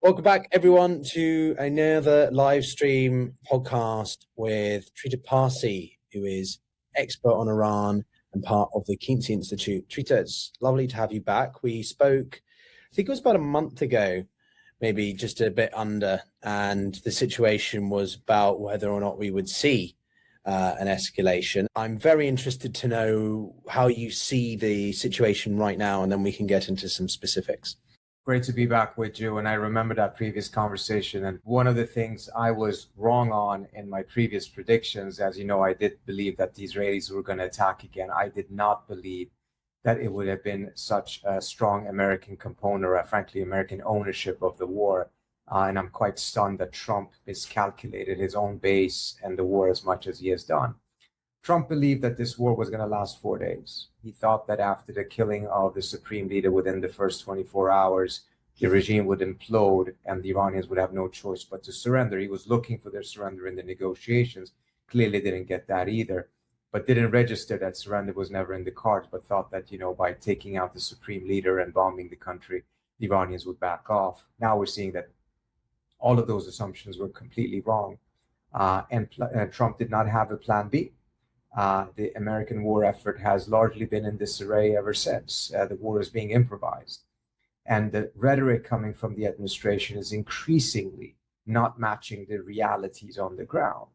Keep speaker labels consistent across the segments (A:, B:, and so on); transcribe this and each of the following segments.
A: Welcome back, everyone, to another live stream podcast with Trita Parsi, who is expert on Iran and part of the Kinsey Institute. Trita, it's lovely to have you back. We spoke, I think it was about a month ago, maybe just a bit under, and the situation was about whether or not we would see an escalation. I'm very interested to know how you see the situation right now, and then we can get into some specifics.
B: Great to be back with you. And I remember that previous conversation. And one of the things I was wrong on in my previous predictions, as you know, I did believe that the Israelis were going to attack again. I did not believe that it would have been such a strong American component or frankly, American ownership of the war. And I'm quite stunned that Trump miscalculated his own base and the war as much as he has done. Trump believed that this war was going to last 4 days. He thought that after the killing of the supreme leader within the first 24 hours, the regime would implode and the Iranians would have no choice but to surrender. He was looking for their surrender in the negotiations. Clearly didn't get that either, but didn't register that surrender was never in the cards, but thought that, by taking out the supreme leader and bombing the country, the Iranians would back off. Now we're seeing that all of those assumptions were completely wrong. And Trump did not have a plan B. The American war effort has largely been in disarray ever since. The war is being improvised. And the rhetoric coming from the administration is increasingly not matching the realities on the ground.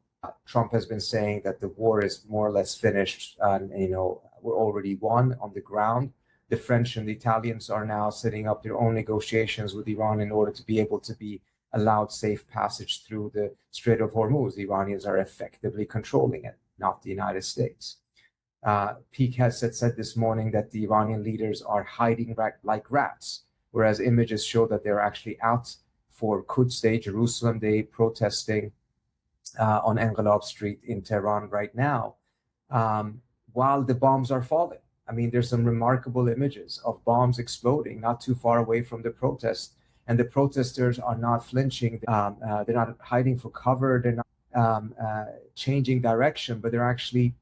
B: Trump has been saying that the war is more or less finished and, we're already won on the ground. The French and the Italians are now setting up their own negotiations with Iran in order to be able to be allowed safe passage through the Strait of Hormuz. The Iranians are effectively controlling it, not the United States. Peak has said this morning that the Iranian leaders are hiding like rats, whereas images show that they're actually out for Quds Day, Jerusalem Day, protesting on Engelab Street in Tehran right now, while the bombs are falling. I mean, there's some remarkable images of bombs exploding not too far away from the protest, and the protesters are not flinching. They're not hiding for cover. They're not changing direction, but they're actually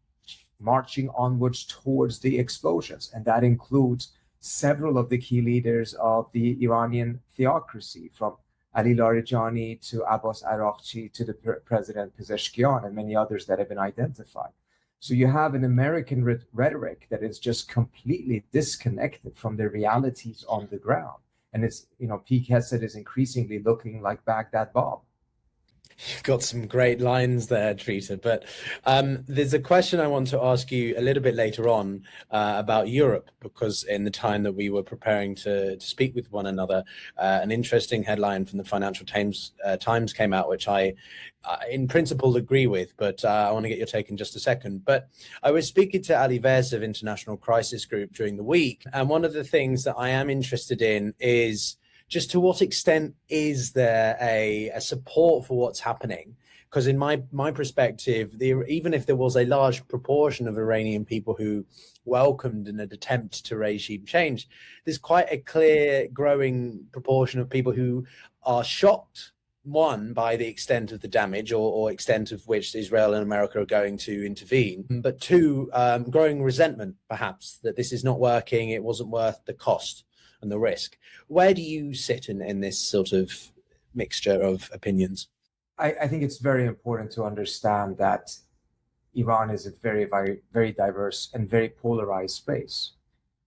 B: marching onwards towards the explosions. And that includes several of the key leaders of the Iranian theocracy, from Ali Larijani to Abbas Araghchi to the President Pezeshkian and many others that have been identified. So you have an American rhetoric that is just completely disconnected from the realities on the ground. And it's, Peak Hesed is increasingly looking like Baghdad Bob.
A: You've got some great lines there, Trita, but there's a question I want to ask you a little bit later on about Europe, because in the time that we were preparing to speak with one another, an interesting headline from the Financial Times came out, which I in principle agree with, but I want to get your take in just a second. But I was speaking to Ali Vez of International Crisis Group during the week, and one of the things that I am interested in is just to what extent is there a support for what's happening? Because in my perspective, even if there was a large proportion of Iranian people who welcomed an attempt to regime change, there's quite a clear growing proportion of people who are shocked, one, by the extent of the damage or extent of which Israel and America are going to intervene, but two, growing resentment, perhaps, that this is not working, it wasn't worth the cost and the risk. Where do you sit in this sort of mixture of opinions?
B: I think it's very important to understand that Iran is a very, very, very diverse and very polarized space.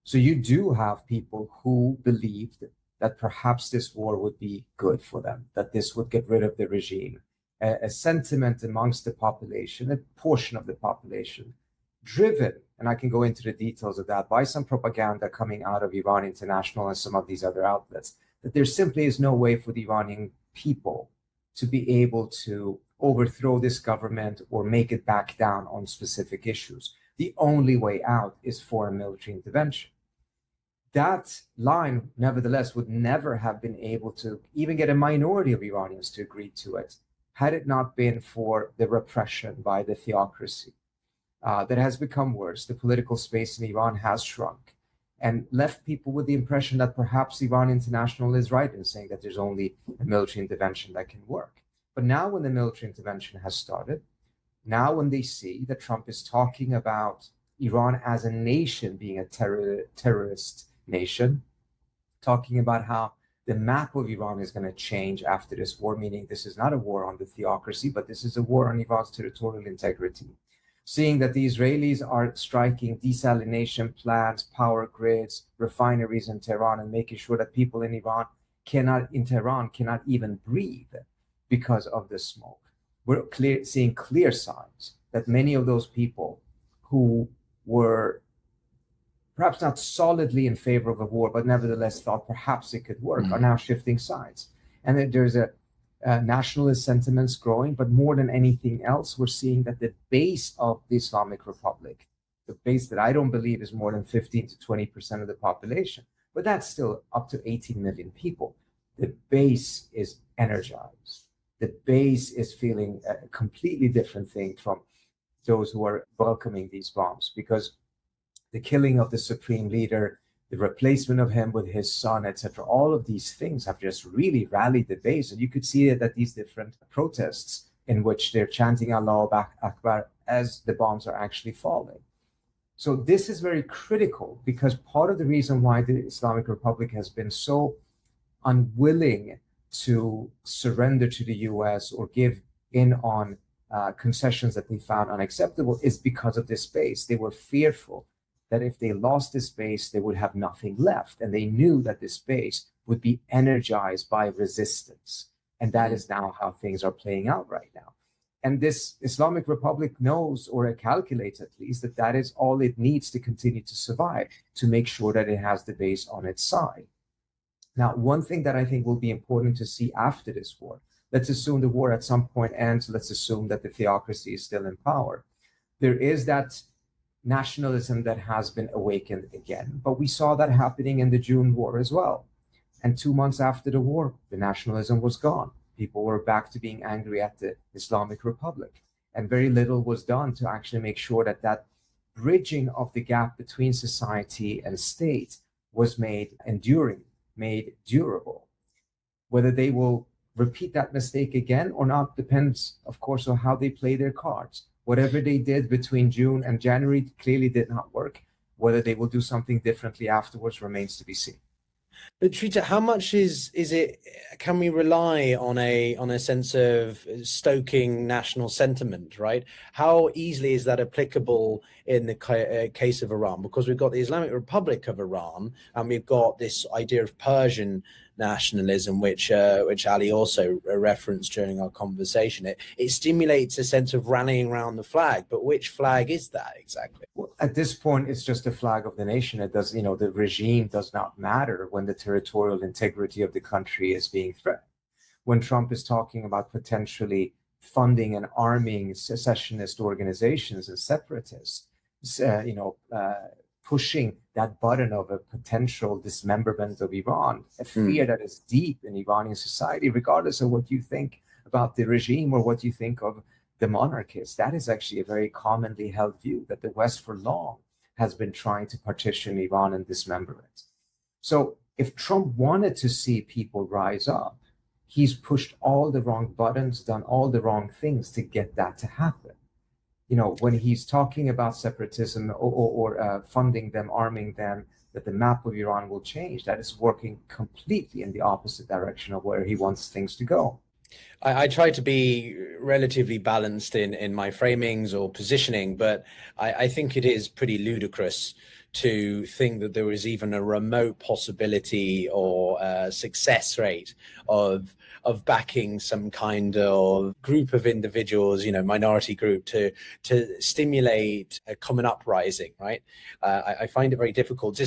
B: So you do have people who believed that perhaps this war would be good for them, that this would get rid of the regime. A sentiment amongst the population, a portion of the population, driven, and I can go into the details of that, by some propaganda coming out of Iran International and some of these other outlets, that there simply is no way for the Iranian people to be able to overthrow this government or make it back down on specific issues. The only way out is foreign military intervention. That line, nevertheless, would never have been able to even get a minority of Iranians to agree to it, had it not been for the repression by the theocracy. That has become worse. The political space in Iran has shrunk and left people with the impression that perhaps Iran International is right in saying that there's only a military intervention that can work. But now when the military intervention has started, now when they see that Trump is talking about Iran as a nation being a terrorist nation, talking about how the map of Iran is going to change after this war, meaning this is not a war on the theocracy, but this is a war on Iran's territorial integrity. Seeing that the Israelis are striking desalination plants, power grids, refineries in Tehran, and making sure that people in Tehran cannot even breathe because of the smoke. We're seeing clear signs that many of those people who were perhaps not solidly in favor of a war, but nevertheless thought perhaps it could work, are now shifting sides. And that there's a nationalist sentiments growing, but more than anything else, we're seeing that the base of the Islamic Republic, the base that I don't believe is more than 15 to 20% of the population, but that's still up to 18 million people. The base is energized. The base is feeling a completely different thing from those who are welcoming these bombs, because the killing of the supreme leader, the replacement of him with his son, etc., all of these things have just really rallied the base. And you could see it at these different protests in which they're chanting Allahu Akbar as the bombs are actually falling. So this is very critical, because part of the reason why the Islamic Republic has been so unwilling to surrender to the US or give in on concessions that they found unacceptable is because of this base. They were fearful that if they lost this base, they would have nothing left. And they knew that this base would be energized by resistance. And that is now how things are playing out right now. And this Islamic Republic knows, or it calculates at least, that that is all it needs to continue to survive, to make sure that it has the base on its side. Now, one thing that I think will be important to see after this war, let's assume the war at some point ends, let's assume that the theocracy is still in power. There is that nationalism that has been awakened again, but we saw that happening in the June war as well. And 2 months after the war, the nationalism was gone. People were back to being angry at the Islamic Republic. And very little was done to actually make sure that that bridging of the gap between society and state was made enduring, made durable. Whether they will repeat that mistake again or not depends, of course, on how they play their cards. Whatever they did between June and January clearly did not work. Whether they will do something differently afterwards remains to be seen.
A: But Trita, how much is it? Can we rely on a sense of stoking national sentiment, right? How easily is that applicable in the case of Iran? Because we've got the Islamic Republic of Iran, and we've got this idea of Persian nationalism, which Ali also referenced during our conversation. It stimulates a sense of rallying around the flag, but which flag is that exactly?
B: Well, at this point, it's just a flag of the nation. It does, the regime does not matter when the territorial integrity of the country is being threatened. When Trump is talking about potentially funding and arming secessionist organizations and separatists, pushing that button of a potential dismemberment of Iran, a fear that is deep in Iranian society, regardless of what you think about the regime or what you think of the monarchists. That is actually a very commonly held view, that the West for long has been trying to partition Iran and dismember it. So if Trump wanted to see people rise up, he's pushed all the wrong buttons, done all the wrong things to get that to happen. When he's talking about separatism or funding them, arming them, that the map of Iran will change, that is working completely in the opposite direction of where he wants things to go.
A: I try to be relatively balanced in my framings or positioning, but I think it is pretty ludicrous to think that there is even a remote possibility or success rate of backing some kind of group of individuals, minority group, to stimulate a common uprising, right? I find it very difficult.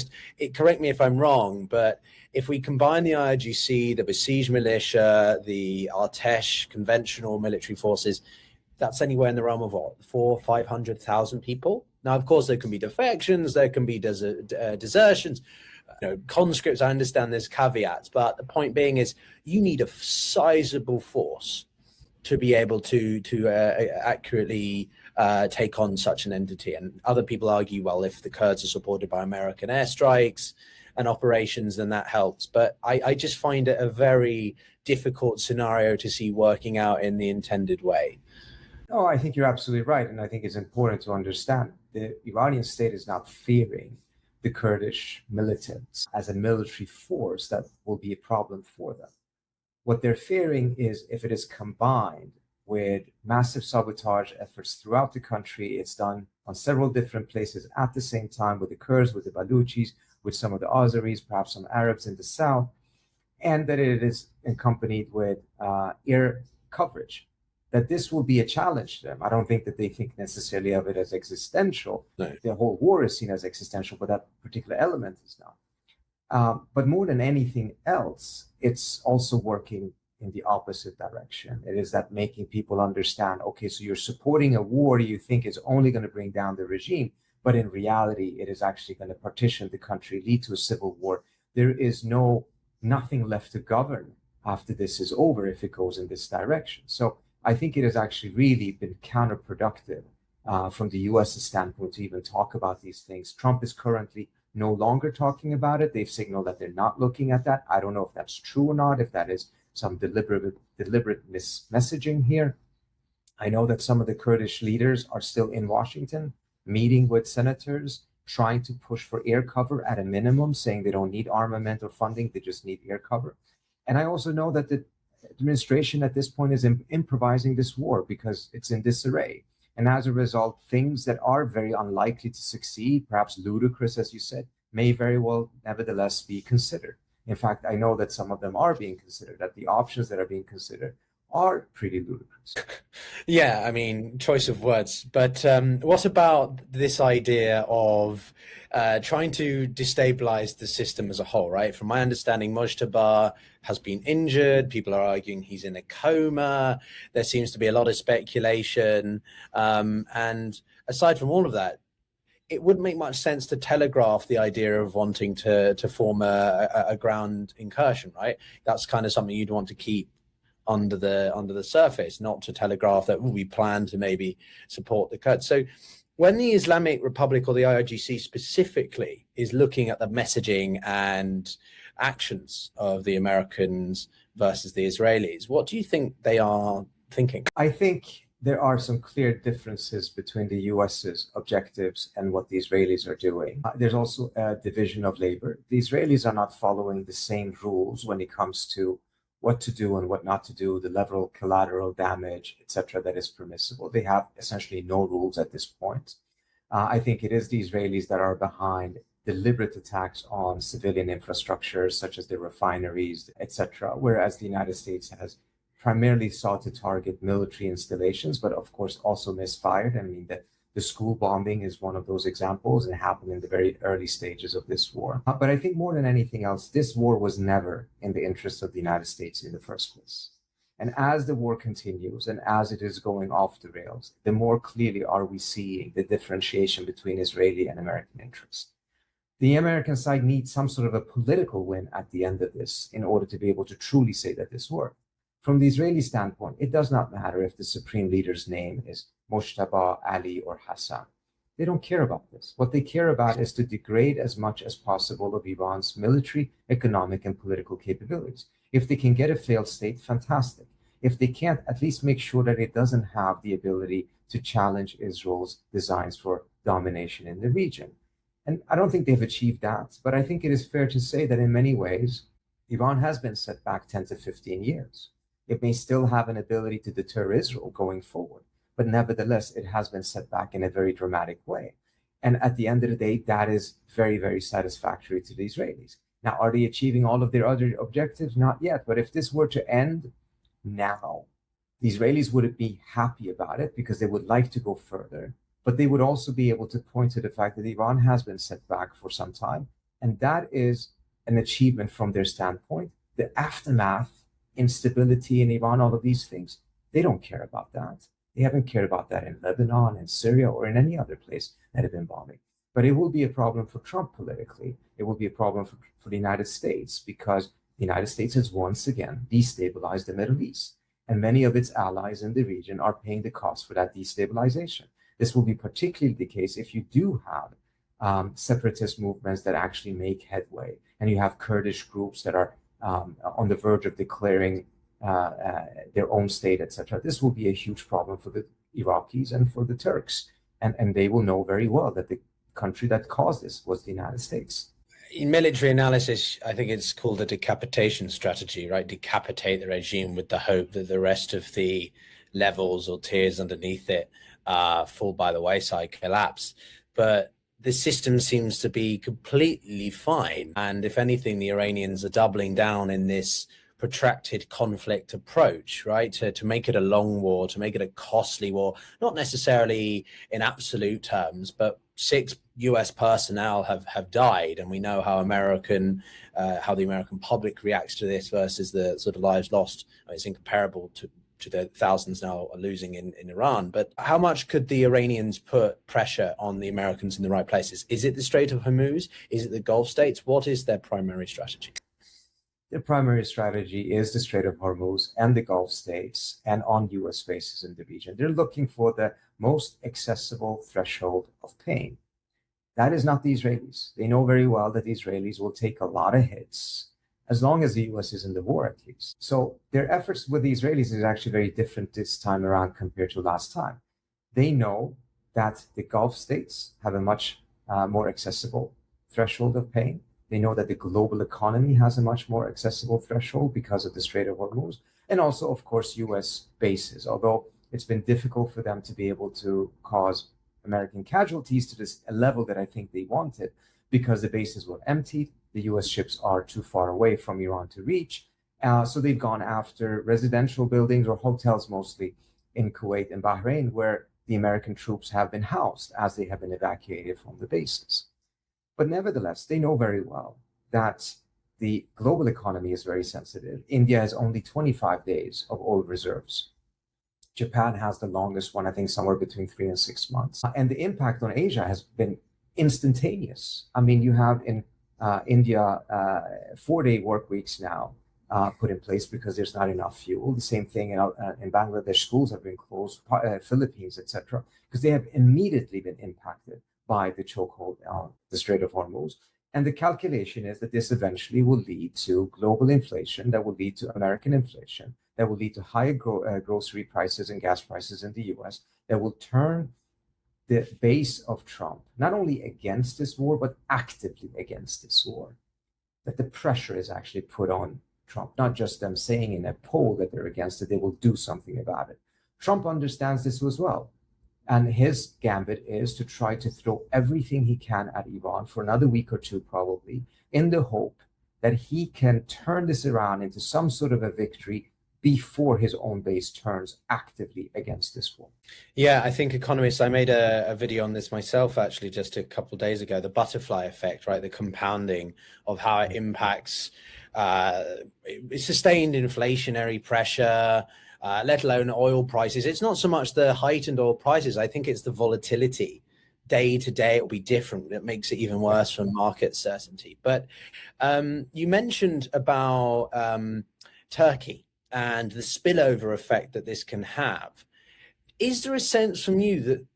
A: Correct me if I'm wrong, but if we combine the IRGC, the Besieged militia, the Artesh conventional military forces, that's anywhere in the realm of what, 400,000 or 500,000 people. Now, of course, there can be defections, there can be desertions, conscripts. I understand there's caveats, but the point being is you need a sizable force to be able to accurately take on such an entity. And other people argue, well, if the Kurds are supported by American airstrikes and operations, then that helps. But I just find it a very difficult scenario to see working out in the intended way.
B: No, I think you're absolutely right. And I think it's important to understand the Iranian state is not fearing the Kurdish militants as a military force that will be a problem for them. What they're fearing is if it is combined with massive sabotage efforts throughout the country, it's done on several different places at the same time with the Kurds, with the Baluchis, with some of the Azeris, perhaps some Arabs in the south, and that it is accompanied with air coverage, that this will be a challenge to them. I don't think that they think necessarily of it as existential.
A: No.
B: The whole war is seen as existential, but that particular element is not. But more than anything else, it's also working in the opposite direction. It is that making people understand, okay, so you're supporting a war you think is only going to bring down the regime, but in reality, it is actually going to partition the country, lead to a civil war. There is nothing left to govern after this is over if it goes in this direction. So I think it has actually really been counterproductive from the US standpoint to even talk about these things. Trump is currently no longer talking about it. They've signaled that they're not looking at that. I don't know if that's true or not, if that is some deliberate messaging here. I know that some of the Kurdish leaders are still in Washington, meeting with senators, trying to push for air cover at a minimum, saying they don't need armament or funding, they just need air cover. And I also know that the administration at this point is improvising this war because it's in disarray. And as a result, things that are very unlikely to succeed, perhaps ludicrous, as you said, may very well nevertheless be considered. In fact, I know that some of them are being considered, that the options that are being considered are pretty ludicrous.
A: Yeah, I mean, choice of words. But what about this idea of trying to destabilize the system as a whole, right? From my understanding, Mujtaba has been injured. People are arguing he's in a coma. There seems to be a lot of speculation. And aside from all of that, it wouldn't make much sense to telegraph the idea of wanting to form a ground incursion, right? That's kind of something you'd want to keep under the surface, not to telegraph that we plan to maybe support the Kurds. So when the Islamic Republic or the IRGC specifically is looking at the messaging and actions of the Americans versus the Israelis, what do you think they are thinking?
B: I think there are some clear differences between the US's objectives and what the Israelis are doing. There's also a division of labor. The Israelis are not following the same rules when it comes to what to do and what not to do, the level of collateral damage, etc., that is permissible. They have essentially no rules at this point. I think it is the Israelis that are behind deliberate attacks on civilian infrastructure, such as the refineries, etc., whereas the United States has primarily sought to target military installations, but of course also misfired. I mean, the school bombing is one of those examples, and it happened in the very early stages of this war. But I think more than anything else, this war was never in the interest of the United States in the first place. And as the war continues and as it is going off the rails, the more clearly are we seeing the differentiation between Israeli and American interests. The American side needs some sort of a political win at the end of this in order to be able to truly say that this worked. From the Israeli standpoint, it does not matter if the supreme leader's name is Mojtaba, Ali, or Hassan. They don't care about this. What they care about is to degrade as much as possible of Iran's military, economic, and political capabilities. If they can get a failed state, fantastic. If they can't, at least make sure that it doesn't have the ability to challenge Israel's designs for domination in the region. And I don't think they've achieved that, but I think it is fair to say that in many ways, Iran has been set back 10 to 15 years. It may still have an ability to deter Israel going forward, but nevertheless, it has been set back in a very dramatic way. And at the end of the day, that is very, very satisfactory to the Israelis. Now, are they achieving all of their other objectives? Not yet. But if this were to end now, the Israelis wouldn't be happy about it because they would like to go further. But they would also be able to point to the fact that Iran has been set back for some time. And that is an achievement from their standpoint. The aftermath, instability in Iran, all of these things, they don't care about that. They haven't cared about that in Lebanon, in Syria, or in any other place that have been bombing. But it will be a problem for Trump politically. It will be a problem for the United States because the United States has once again destabilized the Middle East. And many of its allies in the region are paying the cost for that destabilization. This will be particularly the case if you do have separatist movements that actually make headway, and you have Kurdish groups that are on the verge of declaring their own state, etc. This will be a huge problem for the Iraqis and for the Turks. And they will know very well that the country that caused this was the United States.
A: In military analysis, I think it's called the decapitation strategy, right? Decapitate the regime with the hope that the rest of the levels or tiers underneath it fall by the wayside, collapse. But the system seems to be completely fine. And if anything, the Iranians are doubling down in this protracted conflict approach, right? To make it a long war, to make it a costly war, not necessarily in absolute terms, but 6 US personnel have died, and we know how the American public reacts to this versus the sort of lives lost. It's incomparable to the thousands now are losing in Iran. But how much could the Iranians put pressure on the Americans in the right places? Is it the Strait of Hormuz? Is it the Gulf states? What is their primary strategy?
B: The primary strategy is the Strait of Hormuz and the Gulf states and on US bases in the region. They're looking for the most accessible threshold of pain. That is not the Israelis. They know very well that the Israelis will take a lot of hits as long as the US is in the war, at least. So their efforts with the Israelis is actually very different this time around compared to last time. They know that the Gulf states have a much more accessible threshold of pain. They know that the global economy has a much more accessible threshold because of the Strait of Hormuz, and also, of course, US bases, although it's been difficult for them to be able to cause American casualties to this level that I think they wanted, because the bases were emptied. The US ships are too far away from Iran to reach. So they've gone after residential buildings or hotels, mostly in Kuwait and Bahrain, where the American troops have been housed as they have been evacuated from the bases. But nevertheless, they know very well that the global economy is very sensitive. India has only 25 days of oil reserves. Japan has the longest one, I think somewhere between 3 and 6 months. And the impact on Asia has been instantaneous. I mean, you have in India 4-day work weeks now put in place because there's not enough fuel. The same thing in Bangladesh, schools have been closed, Philippines, etc., because they have immediately been impacted by the chokehold on the Strait of Hormuz. And the calculation is that this eventually will lead to global inflation, that will lead to American inflation, that will lead to higher grocery prices and gas prices in the US, that will turn the base of Trump not only against this war, but actively against this war. That the pressure is actually put on Trump, not just them saying in a poll that they're against it, they will do something about it. Trump understands this as well. And his gambit is to try to throw everything he can at Iran for another week or two, probably, in the hope that he can turn this around into some sort of a victory before his own base turns actively against this war.
A: Yeah, I think economists, I made a video on this myself, actually, just a couple of days ago, the butterfly effect, right? The compounding of how it impacts sustained inflationary pressure, let alone oil prices. It's not so much the heightened oil prices. I think it's the volatility. Day to day, it will be different. It makes it even worse for market certainty. But you mentioned about Turkey and the spillover effect that this can have. Is there a sense from you that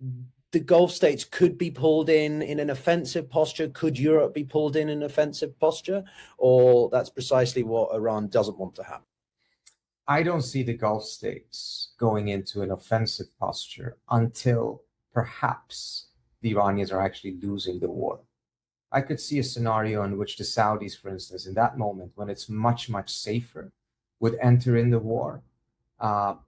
A: the Gulf states could be pulled in an offensive posture? Could Europe be pulled in an offensive posture? Or that's precisely what Iran doesn't want to happen?
B: I don't see the Gulf states going into an offensive posture until perhaps the Iranians are actually losing the war. I could see a scenario in which the Saudis, for instance, in that moment, when it's much, much safer, would enter in the war,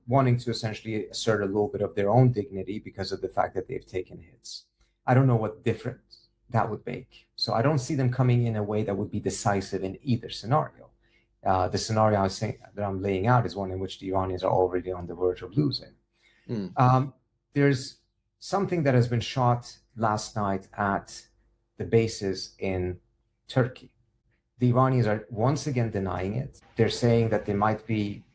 B: wanting to essentially assert a little bit of their own dignity because of the fact that they've taken hits. I don't know what difference that would make. So I don't see them coming in a way that would be decisive in either scenario. The scenario that I'm laying out is one in which the Iranians are already on the verge of losing. There's something that has been shot last night at the bases in Turkey. The Iranians are once again denying it. They're saying that there might be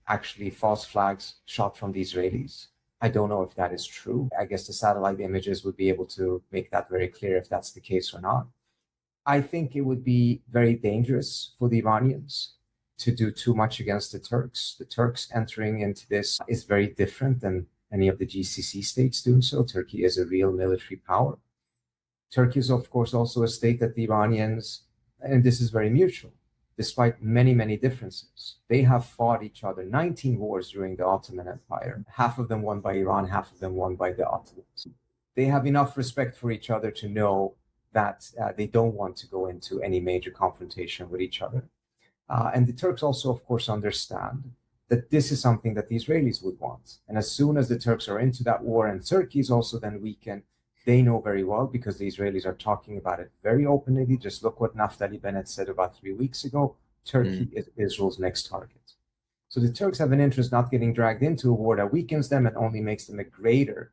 B: actually false flags shot from the Israelis. I don't know if that is true. I guess the satellite images would be able to make that very clear if that's the case or not. I think it would be very dangerous for the Iranians to do too much against the Turks. The Turks entering into this is very different than any of the GCC states doing so. Turkey is a real military power. Turkey is, of course, also a state that the Iranians, and this is very mutual, despite many, many differences. They have fought each other 19 wars during the Ottoman Empire, half of them won by Iran, half of them won by the Ottomans. they have enough respect for each other to know that they don't want to go into any major confrontation with each other. And the Turks also, of course, understand that this is something that the Israelis would want. And as soon as the Turks are into that war and Turkey is also then weakened, they know very well, because the Israelis are talking about it very openly. Just look what Naftali Bennett said about 3 weeks ago. Turkey is Israel's next target. So the Turks have an interest not getting dragged into a war that weakens them and only makes them a greater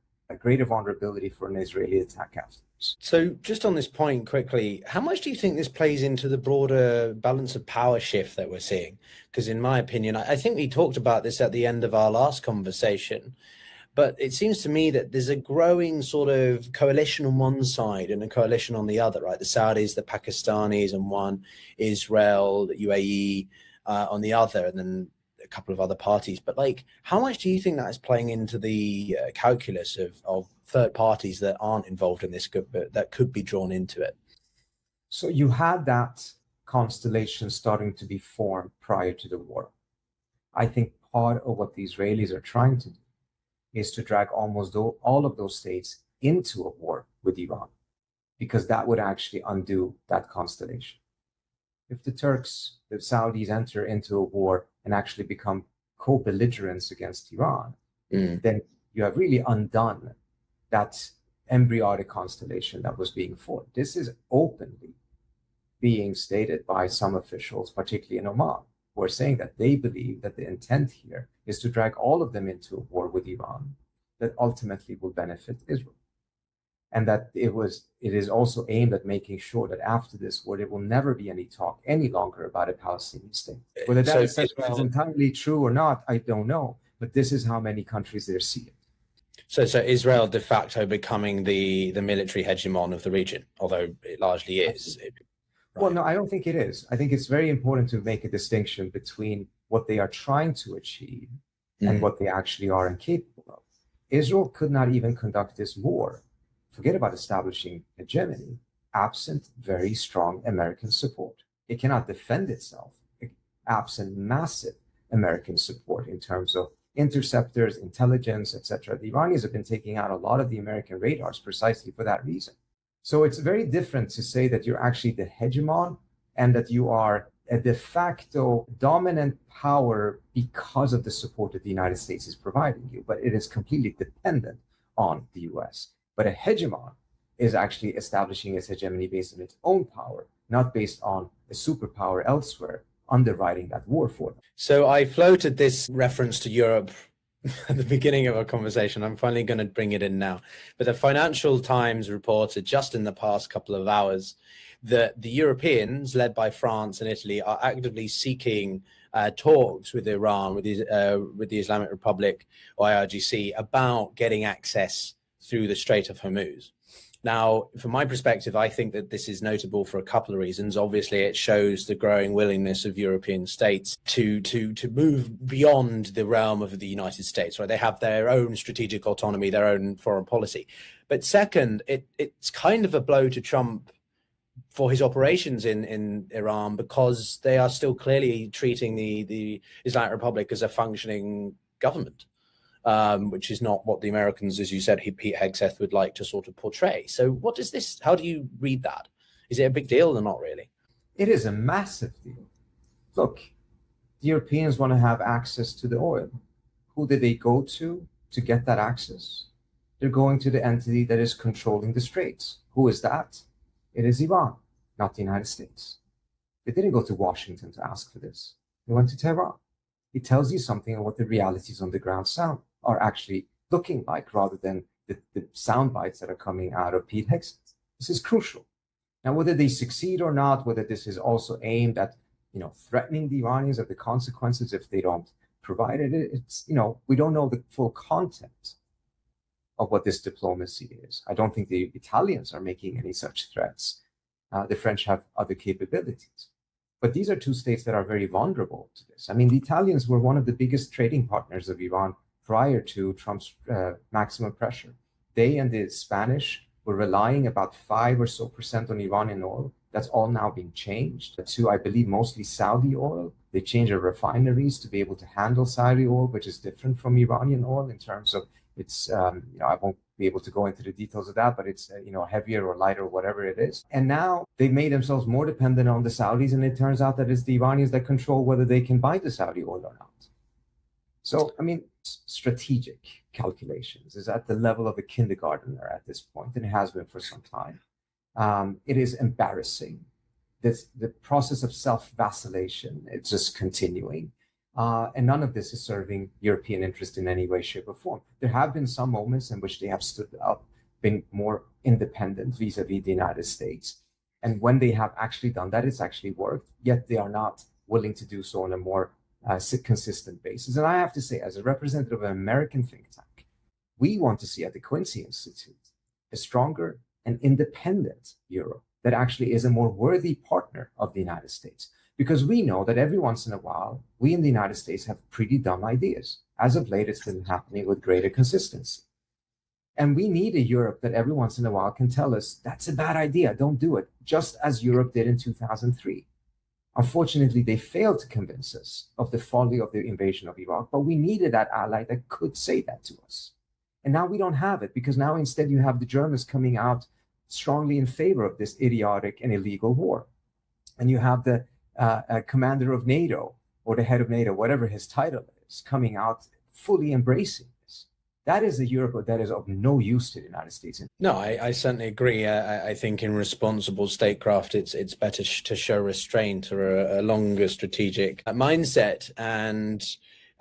B: vulnerability for an Israeli attack afterwards.
A: So just on this point quickly, how much do you think this plays into the broader balance of power shift that we're seeing? Because in my opinion, I think we talked about this at the end of our last conversation, but it seems to me that there's a growing sort of coalition on one side and a coalition on the other, right? The Saudis, the Pakistanis on one, Israel, the UAE on the other, and then a couple of other parties. But like, how much do you think that is playing into the calculus of third parties that aren't involved in this, but that could be drawn into it?
B: So you had that constellation starting to be formed prior to the war. I think part of what the Israelis are trying to do is to drag almost all of those states into a war with Iran, because that would actually undo that constellation. If the Turks, the Saudis enter into a war and actually become co-belligerents against Iran, then you have really undone that embryonic constellation that was being formed. This is openly being stated by some officials, particularly in Oman, who are saying that they believe that the intent here is to drag all of them into a war with Iran that ultimately will benefit Israel. And that it is also aimed at making sure that after this war, there will never be any talk any longer about a Palestinian state. Whether that is entirely true or not, I don't know. But this is how many countries there see it.
A: So Israel de facto becoming the military hegemon of the region, although it largely is.
B: Right. Well, no, I don't think it is. I think it's very important to make a distinction between what they are trying to achieve and what they actually are incapable of. Israel could not even conduct this war, forget about establishing hegemony, absent very strong American support. It cannot defend itself absent massive American support in terms of interceptors, intelligence, etc. The Iranians have been taking out a lot of the American radars precisely for that reason. So it's very different to say that you're actually the hegemon and that you are a de facto dominant power because of the support that the United States is providing you, but it is completely dependent on the US. But a hegemon is actually establishing its hegemony based on its own power, not based on a superpower elsewhere underwriting that war for them.
A: So I floated this reference to Europe at the beginning of our conversation. I'm finally going to bring it in now. But the Financial Times reported just in the past couple of hours that the Europeans, led by France and Italy, are actively seeking talks with Iran, with the Islamic Republic or IRGC, about getting access through the Strait of Hormuz. Now, from my perspective, I think that this is notable for a couple of reasons. Obviously, it shows the growing willingness of European states to move beyond the realm of the United States, right? They have their own strategic autonomy, their own foreign policy. But second, it's kind of a blow to Trump for his operations in Iran, because they are still clearly treating the Islamic Republic as a functioning government. Which is not what the Americans, as you said, Pete Hegseth would like to sort of portray. So what is this? How do you read that? Is it a big deal or not really?
B: It is a massive deal. Look, the Europeans want to have access to the oil. Who did they go to get that access? They're going to the entity that is controlling the straits. Who is that? It is Iran, not the United States. They didn't go to Washington to ask for this. They went to Tehran. It tells you something of what the realities on the ground are actually looking like, rather than the sound bites that are coming out of Pete Hegseth. This is crucial. Now, whether they succeed or not, whether this is also aimed at, threatening the Iranians of the consequences if they don't provide it, it's, we don't know the full content of what this diplomacy is. I don't think the Italians are making any such threats. The French have other capabilities. But these are two states that are very vulnerable to this. I mean, the Italians were one of the biggest trading partners of Iran prior to Trump's maximum pressure. They and the Spanish were relying about 5% or so on Iranian oil. That's all now being changed to, I believe, mostly Saudi oil. They changed their refineries to be able to handle Saudi oil, which is different from Iranian oil in terms of It's, I won't be able to go into the details of that, but it's, heavier or lighter, whatever it is. And now they've made themselves more dependent on the Saudis. And it turns out that it's the Iranians that control whether they can buy the Saudi oil or not. So, strategic calculations is at the level of a kindergartner at this point, and it has been for some time. It is embarrassing. The process of self-vacillation, it's just continuing. And none of this is serving European interest in any way, shape, or form. There have been some moments in which they have stood up, been more independent vis-a-vis the United States. And when they have actually done that, it's actually worked, yet they are not willing to do so on a more consistent basis. And I have to say, as a representative of an American think tank, we want to see at the Quincy Institute a stronger and independent Europe that actually is a more worthy partner of the United States. Because we know that every once in a while, we in the United States have pretty dumb ideas. As of late, it's been happening with greater consistency. And we need a Europe that every once in a while can tell us, that's a bad idea, don't do it, just as Europe did in 2003. Unfortunately, they failed to convince us of the folly of the invasion of Iraq, but we needed that ally that could say that to us. And now we don't have it, because now instead you have the Germans coming out strongly in favor of this idiotic and illegal war. And you have the commander of NATO, or the head of NATO, whatever his title is, coming out fully embracing this. That is a Europe that is of no use to the United States.
A: No, I certainly agree. I think in responsible statecraft, it's better to show restraint or a longer strategic mindset. And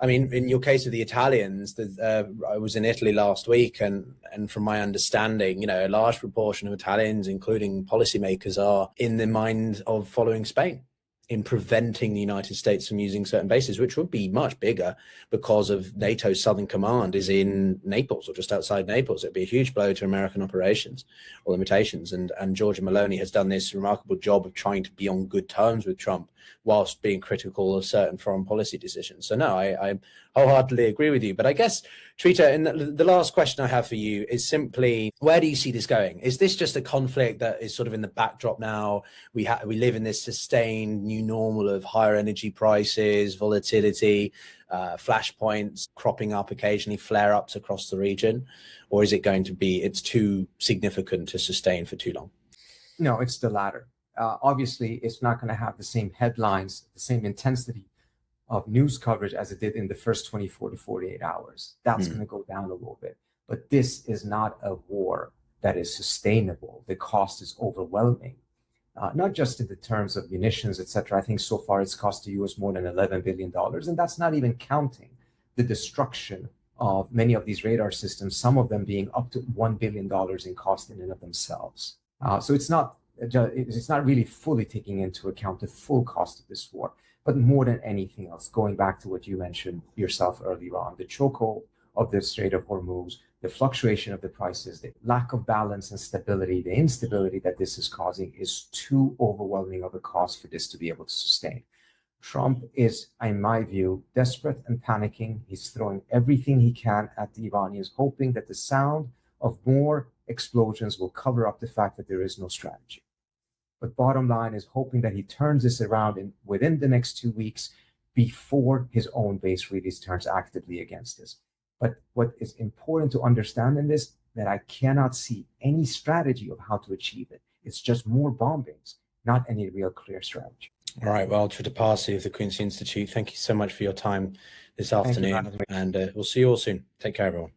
A: I mean, in your case of the Italians, I was in Italy last week, and from my understanding, a large proportion of Italians, including policymakers, are in the mind of following Spain in preventing the United States from using certain bases, which would be much bigger because of NATO's Southern Command is in Naples or just outside Naples. It'd be a huge blow to American operations or limitations. And Giorgia Meloni has done this remarkable job of trying to be on good terms with Trump whilst being critical of certain foreign policy decisions. So no, I wholeheartedly agree with you. But I guess, Trita, and the last question I have for you is simply, where do you see this going? Is this just a conflict that is sort of in the backdrop now? We live in this sustained new normal of higher energy prices, volatility, flashpoints cropping up occasionally, flare-ups across the region? Or is it going to be, it's too significant to sustain for too long?
B: No, it's the latter. Obviously, it's not going to have the same headlines, the same intensity of news coverage as it did in the first 24 to 48 hours. That's going to go down a little bit. But this is not a war that is sustainable. The cost is overwhelming, not just in the terms of munitions, etc. I think so far it's cost the U.S. more than $11 billion. And that's not even counting the destruction of many of these radar systems, some of them being up to $1 billion in cost in and of themselves. So it's not really fully taking into account the full cost of this war. But more than anything else, going back to what you mentioned yourself earlier on, the chokehold of the Strait of Hormuz, the fluctuation of the prices, the lack of balance and stability, the instability that this is causing is too overwhelming of a cost for this to be able to sustain. Trump is, in my view, desperate and panicking. He's throwing everything he can at the Iranians, hoping that the sound of more explosions will cover up the fact that there is no strategy. But bottom line is hoping that he turns this around within the next 2 weeks before his own base really turns actively against this. But what is important to understand in this, that I cannot see any strategy of how to achieve it. It's just more bombings, not any real clear strategy.
A: All right. Well, Trita Parsi of the Queen's Institute, thank you so much for your time this afternoon. And we'll see you all soon. Take care, everyone.